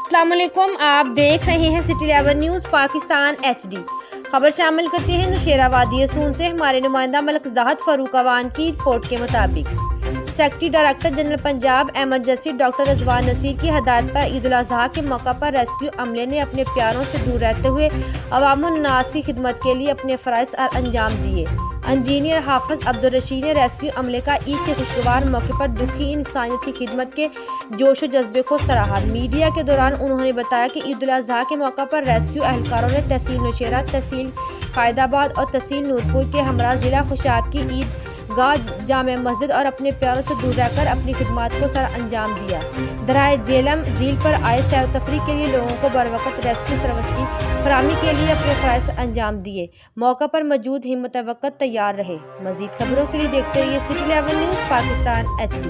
अस्सलामुअलैकुम, आप देख रहे हैं सिटी 11 न्यूज़ पाकिस्तान HD। खबर शामिल करते हैं नौशेरा वादी सून से। हमारे नुमाइंदा मलिक ज़ाहिद फारूक अवान की रिपोर्ट के मुताबिक secretary director general Punjab emergency doctor Rizwan Naseer की हदायत पर ईद उल अजहा के मौका पर रेस्क्यू अमले ने अपने प्यारों से दूर रहते हुए अवामुन नास की खिदमत के लिए अपने फ़राइज़ अंजाम दिए। इंजीनियर हाफिज अब्दुल रशीद ने रेस्क्यू अमले का ईद के खुशगवार मौके पर दुखी इंसानियत की खिदमत के जोश व जज्बे को सराहा। मीडिया के दौरान उन्होंने बताया कि ईद उल अजहा के मौका पर रेस्क्यू एहलकारों ने तहसील नौशेरा, तहसील कायदाबाद और तहसील नूरपुर के हमरा ज़िला खुशाब की ईद गाह, जामे मस्जिद और अपने प्यारों से दूर रहकर अपनी खिदमत को सर अंजाम दिया। दरियाए झेलम झील पर आए सैर तफरी के लिए लोगों को बरवकत रेस्क्यू सर्विस की फराहमी के लिए अपने फ़राइज़ अंजाम दिए। मौका पर मौजूद हिम्मत वक़्त तैयार रहे। मज़ीद खबरों के लिए देखते रहिए सिटी 11 न्यूज़ पाकिस्तान HD।